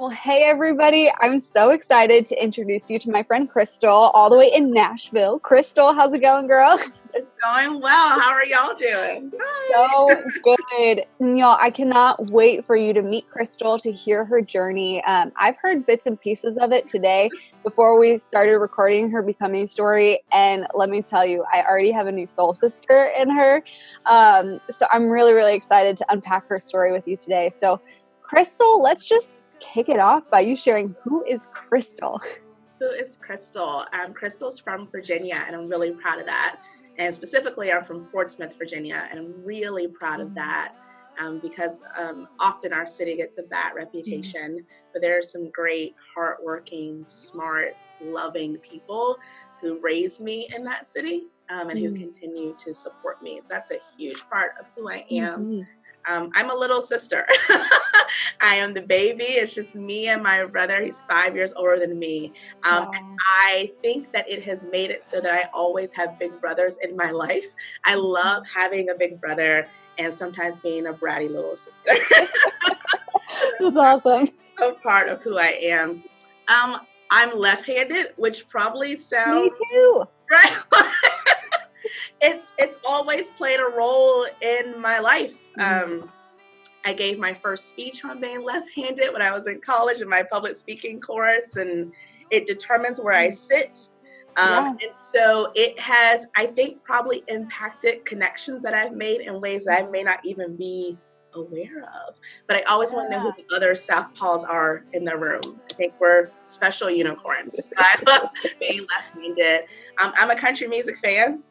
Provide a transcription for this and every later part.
Well, hey everybody, I'm so excited to introduce you to my friend Krystal, all the way in Nashville. Krystal, how's it going, girl? It's going well. How are y'all doing? So good. And y'all, I cannot wait for you to meet Krystal, to hear her journey. I've heard bits and pieces of it today before we started recording her Becoming story. And let me tell you, I already have a new soul sister in her. So I'm really, really excited to unpack her story with you today. So Krystal, let's just kick it off by you sharing, who is Krystal? Who is Krystal? Krystal's from Virginia, and I'm really proud of that. And specifically, I'm from Portsmouth, Virginia, and I'm really proud of that because often our city gets a bad reputation, but there are some great, hardworking, smart, loving people who raised me in that city and who continue to support me. So that's a huge part of who I am. I'm a little sister. I am the baby. It's just me and my brother. He's 5 years older than me. And I think that it has made it so that I always have big brothers in my life. I love having a big brother and sometimes being a bratty little sister. That's awesome. A part of who I am. I'm left-handed, which probably sounds... Me too. Right? It's always played a role in my life. I gave my first speech on being left-handed when I was in college in my public speaking course, and it determines where I sit. And so it has, I think, probably impacted connections that I've made in ways that I may not even be aware of. But I always want to know who the other Southpaws are in the room. I think we're special unicorns. So I love being left-handed. I'm a country music fan.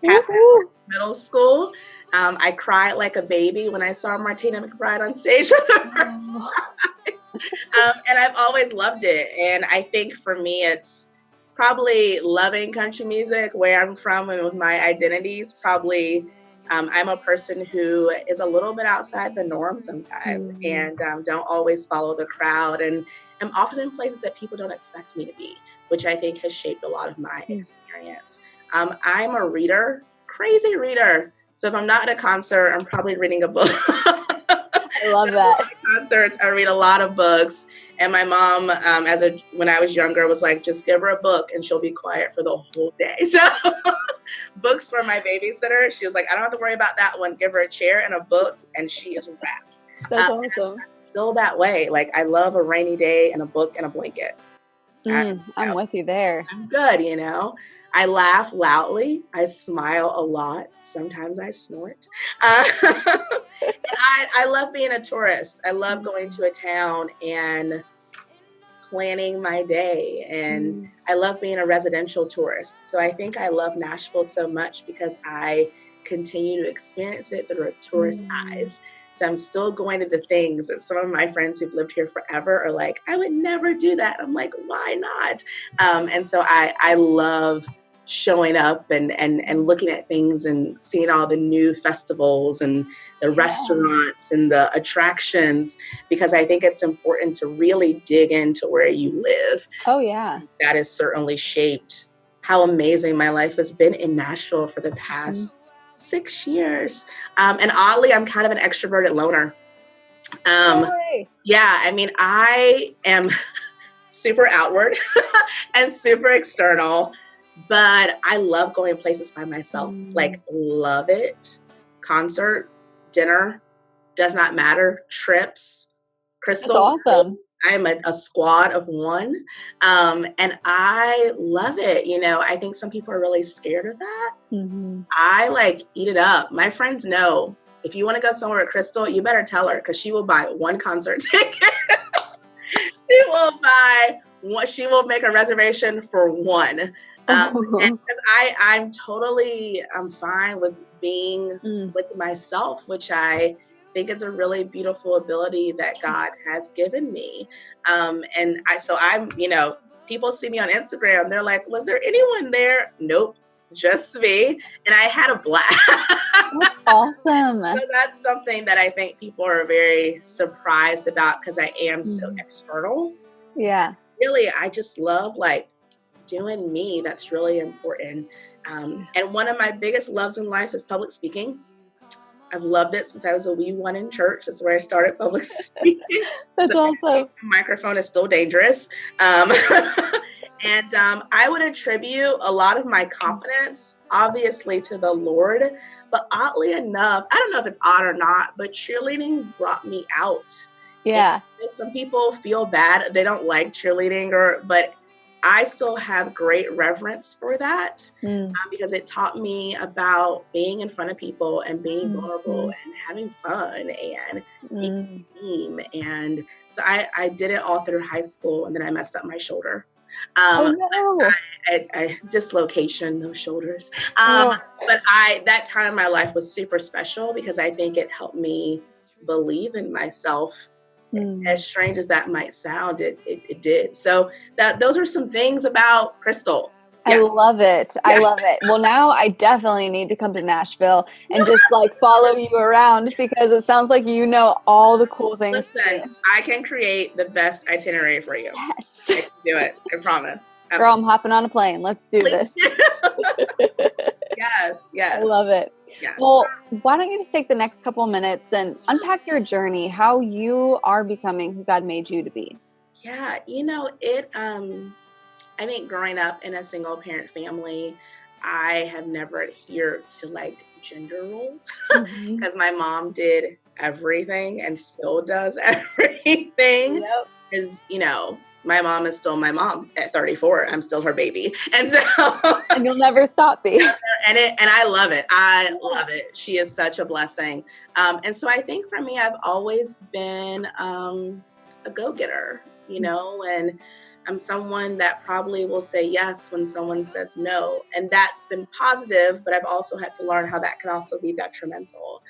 Middle school. I cried like a baby when I saw Martina McBride on stage for the first time. And I've always loved it. And I think for me, it's probably loving country music, where I'm from and with my identities. Probably I'm a person who is a little bit outside the norm sometimes and don't always follow the crowd. And I'm often in places that people don't expect me to be, which I think has shaped a lot of my experience. I'm a reader, crazy reader. So if I'm not at a concert, I'm probably reading a book. I love that. At concerts, I read a lot of books. And my mom, when I was younger, was like, just give her a book and she'll be quiet for the whole day. So books were my babysitter. She was like, I don't have to worry about that one. Give her a chair and a book and she is wrapped. That's awesome. I'm still that way. Like, I love a rainy day and a book and a blanket. I'm with you there. I'm good, you know. I laugh loudly. I smile a lot. Sometimes I snort. And I love being a tourist. I love going to a town and planning my day. And I love being a residential tourist. So I think I love Nashville so much because I continue to experience it through tourist eyes. So I'm still going to the things that some of my friends who've lived here forever are like, I would never do that. I'm like, why not? And so I love showing up and looking at things and seeing all the new festivals and the restaurants and the attractions, because I think it's important to really dig into where you live. Oh, yeah. That has certainly shaped how amazing my life has been in Nashville for the past 6 years. And oddly, I'm kind of an extroverted loner. Yeah, I mean, I am super outward and super external, but I love going places by myself. Like, love it. Concert, dinner, does not matter. Trips. Krystal. That's awesome. I'm a squad of one. And I love it. You know, I think some people are really scared of that. I eat it up. My friends know, if you want to go somewhere with Krystal, you better tell her, because she will buy one concert ticket. She will make a reservation for one. And I'm fine with being with myself, which I think is a really beautiful ability that God has given me. People see me on Instagram. They're like, was there anyone there? Nope, just me. And I had a blast. That's awesome. So that's something that I think people are very surprised about, because I am so external. Yeah. Really, I just love doing me. That's really important. And one of my biggest loves in life is public speaking. I've loved it since I was a wee one in church. That's where I started public speaking. That's awesome. The microphone is still dangerous. And I would attribute a lot of my confidence, obviously, to the Lord. But oddly enough, I don't know if it's odd or not, but cheerleading brought me out. Yeah. And some people feel bad. They don't like cheerleading, but I still have great reverence for that because it taught me about being in front of people and being vulnerable and having fun and being a team. And so I did it all through high school, and then I messed up my shoulder. I dislocation, those shoulders. But that time in my life was super special because I think it helped me believe in myself. As strange as that might sound, it did. So those are some things about Krystal. Yeah. I love it. I love it. Well, now I definitely need to come to Nashville and just like follow you around because it sounds like you know all the cool things. Listen, I can create the best itinerary for you. Yes. I can do it. I promise. Absolutely. Girl, I'm hopping on a plane. Let's do this. Yes. I love it. Yes. Well, why don't you just take the next couple of minutes and unpack your journey, how you are becoming who God made you to be? Yeah, I think growing up in a single parent family, I have never adhered to like gender roles because my mom did everything and still does everything. Yep. Because, my mom is still my mom at 34. I'm still her baby. And so and you'll never stop being. And I love it. I love it. She is such a blessing. And so I think for me, I've always been a go-getter, and I'm someone that probably will say yes when someone says no. And that's been positive, but I've also had to learn how that can also be detrimental.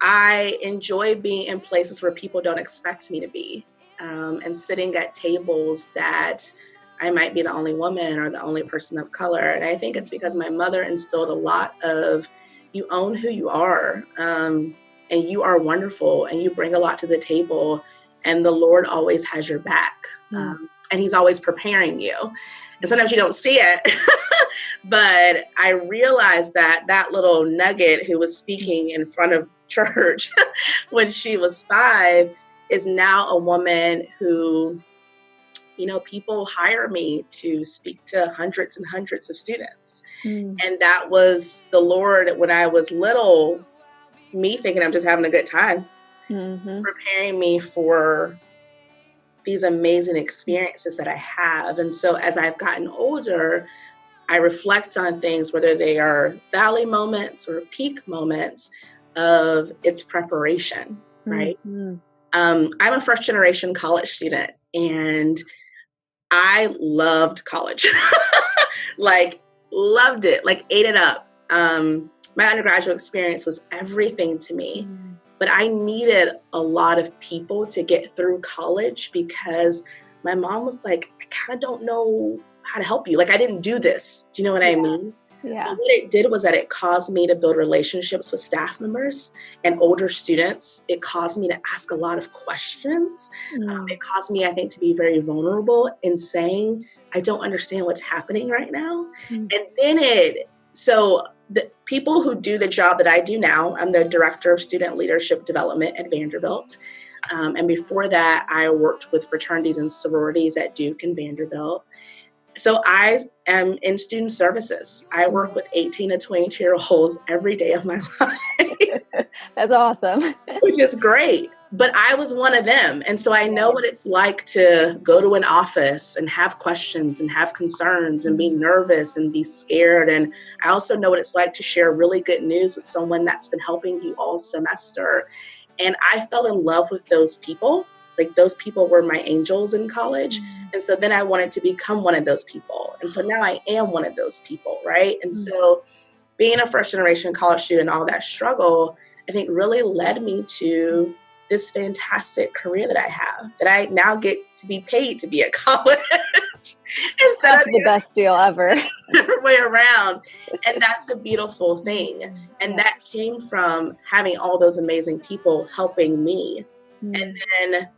I enjoy being in places where people don't expect me to be, and sitting at tables that I might be the only woman or the only person of color. And I think it's because my mother instilled a lot of, you own who you are, and you are wonderful, and you bring a lot to the table. And the Lord always has your back. And he's always preparing you. And sometimes you don't see it. But I realized that little nugget who was speaking in front of church when she was 5 is now a woman who, people hire me to speak to hundreds and hundreds of students. And that was the Lord when I was little, me thinking I'm just having a good time, preparing me for these amazing experiences that I have. And so as I've gotten older, I reflect on things, whether they are valley moments or peak moments of its preparation, right? I'm a first generation college student, and I loved college, loved it, ate it up. My undergraduate experience was everything to me. But I needed a lot of people to get through college because my mom was like, I kind of don't know how to help you. I didn't do this. Do you know what I mean? Yeah. And what it did was that it caused me to build relationships with staff members and older students. It caused me to ask a lot of questions. It caused me, I think, to be very vulnerable in saying, I don't understand what's happening right now. And then so the people who do the job that I do now, I'm the Director of Student Leadership Development at Vanderbilt. And before that, I worked with fraternities and sororities at Duke and Vanderbilt. So I am in student services. I work with 18 to 22-year-olds every day of my life. That's awesome. Which is great. But I was one of them. And so I know what it's like to go to an office and have questions and have concerns and be nervous and be scared. And I also know what it's like to share really good news with someone that's been helping you all semester. And I fell in love with those people. Those people were my angels in college. And so then I wanted to become one of those people. And so now I am one of those people, right? And so being a first generation college student, all that struggle, I think really led me to this fantastic career that I have, that I now get to be paid to be at college. That's the best deal ever. The way around. And that's a beautiful thing. And that came from having all those amazing people helping me. And then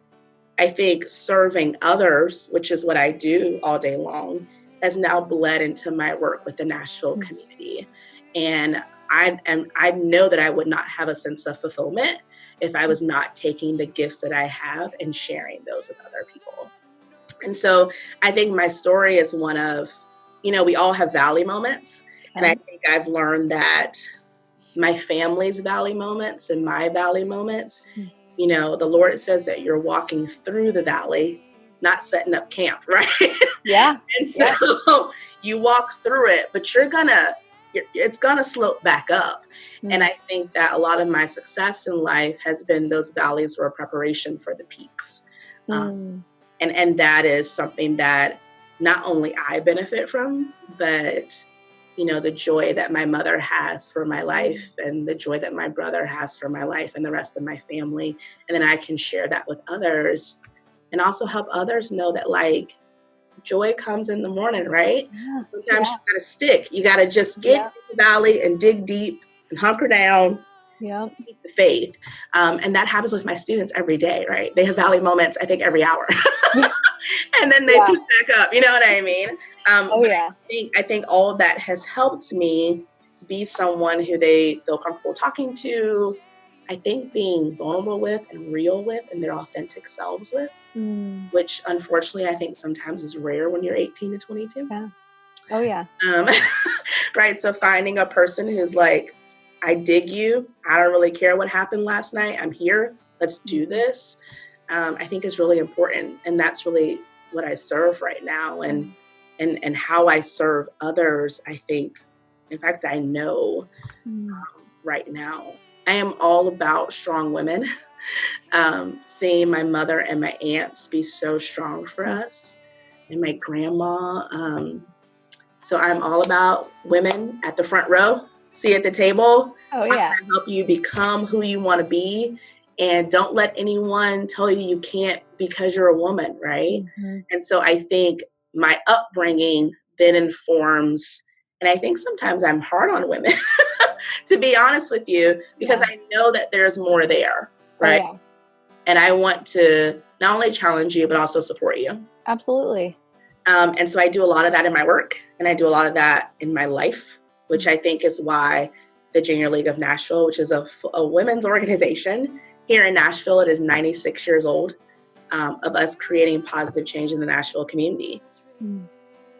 I think serving others, which is what I do all day long, has now bled into my work with the Nashville community. And I know that I would not have a sense of fulfillment if I was not taking the gifts that I have and sharing those with other people. And so I think my story is one of, we all have valley moments. And I think I've learned that my family's valley moments and my valley moments, the Lord says that you're walking through the valley, not setting up camp, right? Yeah. And so you walk through it, but it's gonna slope back up. And I think that a lot of my success in life has been those valleys were a preparation for the peaks. And that is something that not only I benefit from, but the joy that my mother has for my life and the joy that my brother has for my life and the rest of my family. And then I can share that with others and also help others know that like joy comes in the morning, right? Sometimes you gotta stick. You gotta just get in the valley and dig deep and hunker down. Keep the faith. And that happens with my students every day, right? They have valley moments, I think, every hour. And then they pick back up. You know what I mean? I think all of that has helped me be someone who they feel comfortable talking to. I think being vulnerable with and real with and their authentic selves with, which unfortunately I think sometimes is rare when you're 18 to 22. Yeah. Oh, yeah. Right. So finding a person who's like, I dig you. I don't really care what happened last night. I'm here. Let's do this. I think is really important. And that's really what I serve right now. And how I serve others, I think, in fact, I know right now, I am all about strong women. Seeing my mother and my aunts be so strong for us and my grandma. So I'm all about women at the front row. See at the table. Oh, yeah. I can help you become who you want to be. And don't let anyone tell you can't because you're a woman, right? And so I think my upbringing then informs, and I think sometimes I'm hard on women, to be honest with you, because I know that there's more there, right? Oh, yeah. And I want to not only challenge you, but also support you. Absolutely. And so I do a lot of that in my work, and I do a lot of that in my life, which I think is why the Junior League of Nashville, which is a women's organization here in Nashville, it is 96 years old, of us creating positive change in the Nashville community.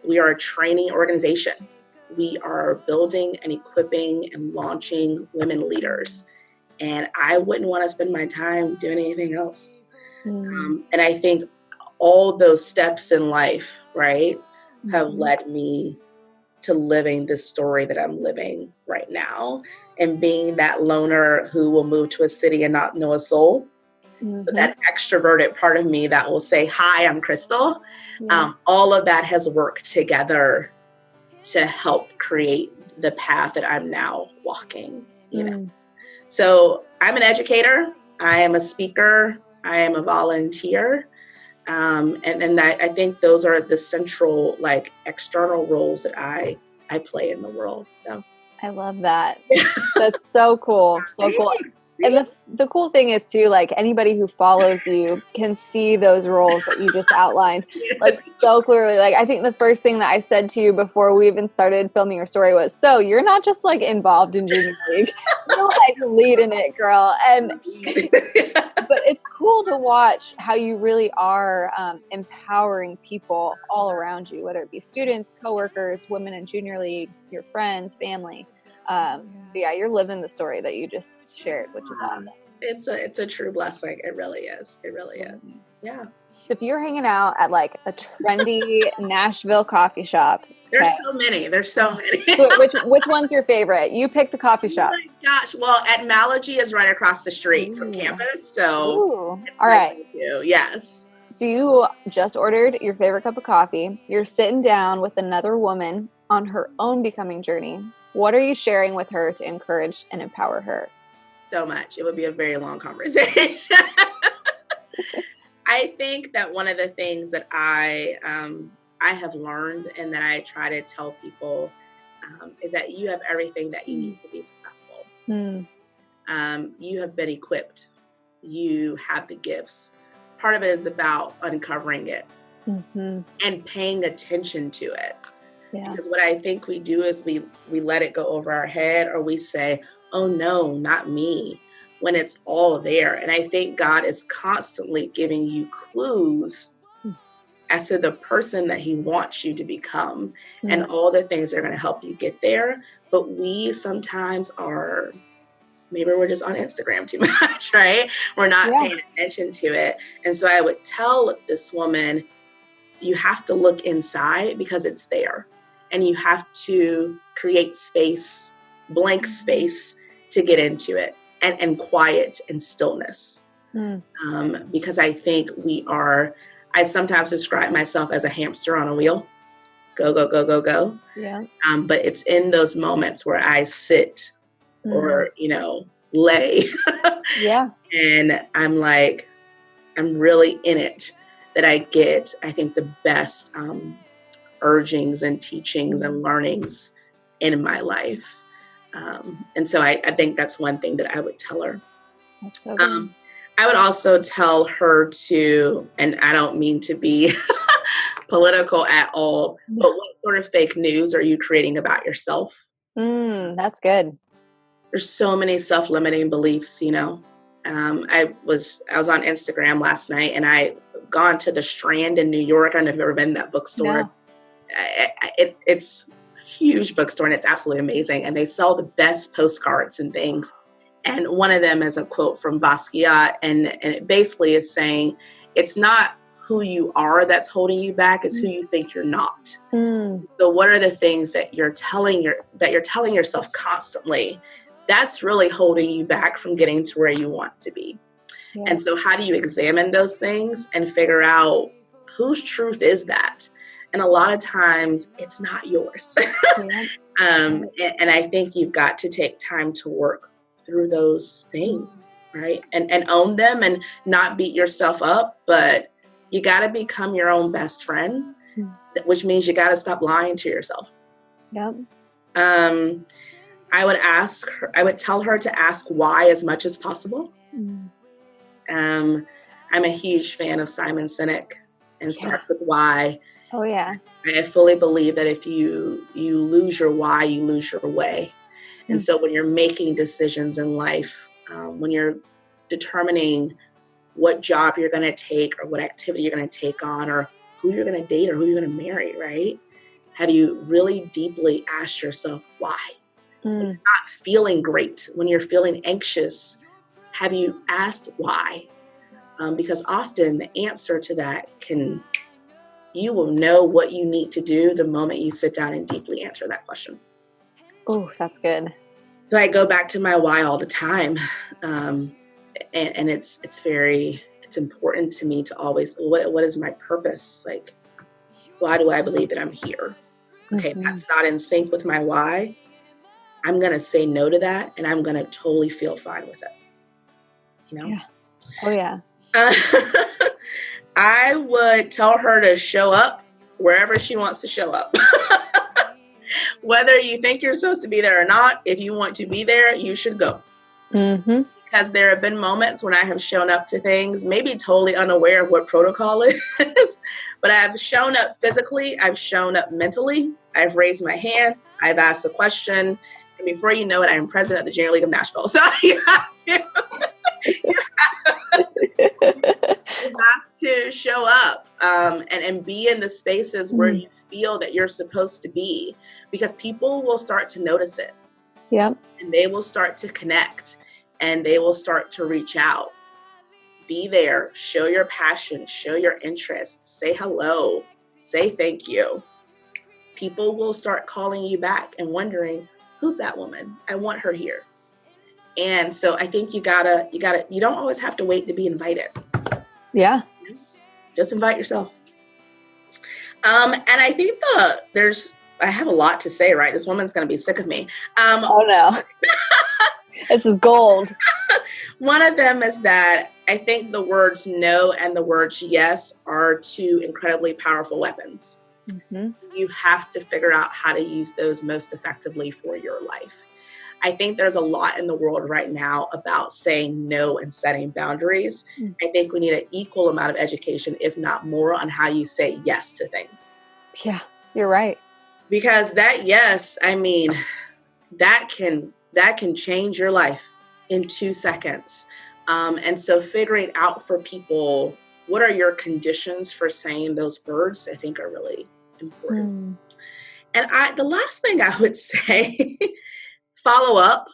We are a training organization. We are building and equipping and launching women leaders. And I wouldn't want to spend my time doing anything else. And I think all those steps in life, right, have led me to living this story that I'm living right now and being that loner who will move to a city and not know a soul. But that extroverted part of me that will say, hi, I'm Krystal. All of that has worked together to help create the path that I'm now walking, So I'm an educator. I am a speaker. I am a volunteer. And I think those are the central, like, external roles that I play in the world. So I love that. That's so cool. So cool. And the cool thing is too, like, anybody who follows you can see those roles that you just outlined, like, so clearly. Like, I think the first thing that I said to you before we even started filming your story was, so you're not just like involved in Junior League, you're like leading it, girl. And but it's cool to watch how you really are empowering people all around you, whether it be students, coworkers, women in Junior League, your friends, family. So yeah, you're living the story that you just shared, which is awesome. It's a true blessing. It really is. It really is. Yeah. So if you're hanging out at like a trendy Nashville coffee shop, there's so many. which one's your favorite? You pick the coffee shop. Oh my gosh. Well, Etymology is right across the street from campus. So it's all right. Yes. So you just ordered your favorite cup of coffee. You're sitting down with another woman on her own becoming journey. What are you sharing with her to encourage and empower her? So much. It would be a very long conversation. I think that one of the things that I have learned and that I try to tell people is that you have everything that you need to be successful. You have been equipped. You have the gifts. Part of it is about uncovering it and paying attention to it. Yeah. Because what I think we do is we let it go over our head, or we say, oh no, not me, when it's all there. And I think God is constantly giving you clues as to the person that he wants you to become and all the things that are going to help you get there. But we sometimes are, maybe we're just on Instagram too much, right? We're not paying attention to it. And so I would tell this woman, you have to look inside because it's there. And you have to create space, blank space, to get into it, and quiet and stillness. Because I think I sometimes describe myself as a hamster on a wheel. Go, go, go, go, go. Yeah. But it's in those moments where I sit or, lay. Yeah. And I'm like, I'm really in it, that I get, I think, the best urgings and teachings and learnings in my life. And so I think that's one thing that I would tell her. That's so good. I would also tell her to, and I don't mean to be political at all, but what sort of fake news are you creating about yourself? That's good. There's so many self-limiting beliefs, I was on Instagram last night, and I gone to the Strand in New York. I don't know if you've ever been to that bookstore. No. It's a huge bookstore, and it's absolutely amazing. And they sell the best postcards and things. And one of them is a quote from Basquiat, and it basically is saying, it's not who you are that's holding you back, it's who you think you're not. So what are the things that you're telling yourself constantly that's really holding you back from getting to where you want to be? Yeah. And so how do you examine those things and figure out whose truth is that? And a lot of times it's not yours. And I think you've got to take time to work through those things, right? And own them and not beat yourself up, but you got to become your own best friend, which means you got to stop lying to yourself. Yep. I would tell her to ask why as much as possible. I'm a huge fan of Simon Sinek, and starts with why. Oh yeah. I fully believe that if you lose your why, you lose your way. And so when you're making decisions in life, when you're determining what job you're going to take or what activity you're going to take on or who you're going to date or who you're going to marry, right? Have you really deeply asked yourself why? When you're not feeling great, when you're feeling anxious, have you asked why? Because often the answer to that you will know what you need to do the moment you sit down and deeply answer that question. Oh, that's good. So I go back to my why all the time. And it's important to me to always, what is my purpose? Like, why do I believe that I'm here? Okay, that's not in sync with my why. I'm going to say no to that, and I'm going to totally feel fine with it. Yeah. Oh yeah. I would tell her to show up wherever she wants to show up. Whether you think you're supposed to be there or not, if you want to be there, you should go. Because there have been moments when I have shown up to things, maybe totally unaware of what protocol is, but I've shown up physically, I've shown up mentally, I've raised my hand, I've asked a question, and before you know it, I'm president of the Junior League of Nashville. So you have to show up and be in the spaces where you feel that you're supposed to be, because people will start to notice it. Yep. And they will start to connect, and they will start to reach out. Be there, show your passion, show your interest, say hello, say thank you. People will start calling you back and wondering, who's that woman? I want her here. And so I think you don't always have to wait to be invited. Yeah. Just invite yourself. And I think I have a lot to say, right? This woman's going to be sick of me. Oh no. This is gold. One of them is that I think the words no and the words yes are two incredibly powerful weapons. You have to figure out how to use those most effectively for your life. I think there's a lot in the world right now about saying no and setting boundaries. I think we need an equal amount of education, if not more, on how you say yes to things. Yeah, you're right. Because that yes, I mean, that can change your life in 2 seconds. And so figuring out for people what are your conditions for saying those words, I think are really important. And the last thing I would say, follow up.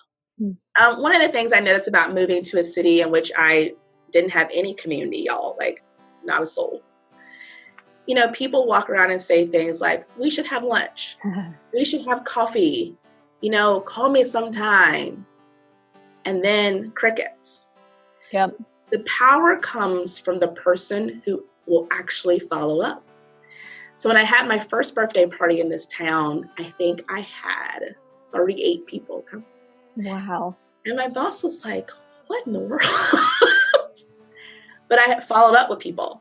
One of the things I noticed about moving to a city in which I didn't have any community, y'all, like not a soul. You know, people walk around and say things like, we should have lunch. We should have coffee. You know, call me sometime. And then crickets. Yep. The power comes from the person who will actually follow up. So when I had my first birthday party in this town, I think I had 38 people come. Wow. And my boss was like, what in the world? But I had followed up with people.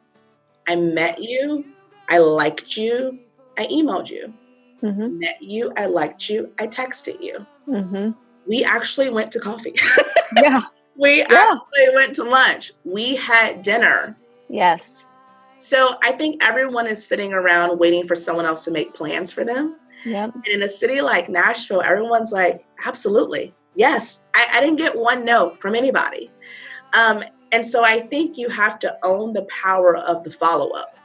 I met you. I liked you. I emailed you. Met you. I liked you. I texted you. We actually went to coffee. Yeah. We actually went to lunch. We had dinner. Yes. So I think everyone is sitting around waiting for someone else to make plans for them. Yep. And in a city like Nashville, everyone's like, absolutely. Yes. I didn't get one no from anybody. And so I think you have to own the power of the follow-up.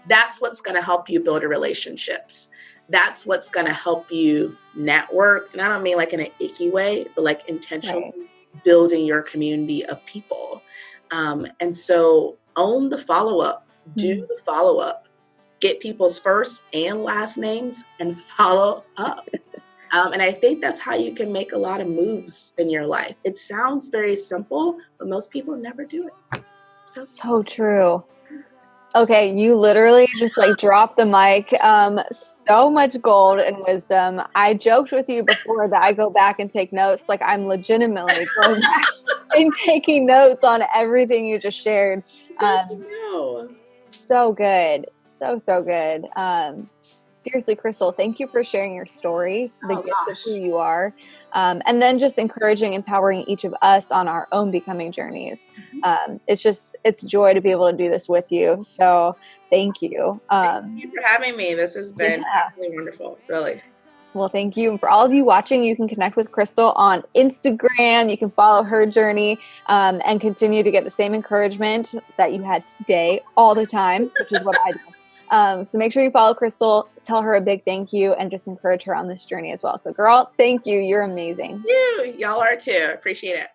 That's what's going to help you build relationships. That's what's going to help you network. And I don't mean like in an icky way, but like intentionally building your community of people. And so own the follow-up, do the follow-up, get people's first and last names and follow up. And I think that's how you can make a lot of moves in your life. It sounds very simple, but most people never do it. So true. Okay, you literally just like dropped the mic. So much gold and wisdom. I joked with you before that I go back and take notes. Like I'm legitimately going back and taking notes on everything you just shared. So good. So good. Seriously, Krystal, thank you for sharing your story, the gift of who you are, and then just encouraging, empowering each of us on our own becoming journeys. It's joy to be able to do this with you. So thank you. Thank you for having me. This has been absolutely wonderful, really. Well, thank you. And for all of you watching, you can connect with Krystal on Instagram. You can follow her journey and continue to get the same encouragement that you had today all the time, which is what I do. So make sure you follow Krystal, tell her a big thank you, and just encourage her on this journey as well. So girl, thank you. You're amazing. Y'all are too. Appreciate it.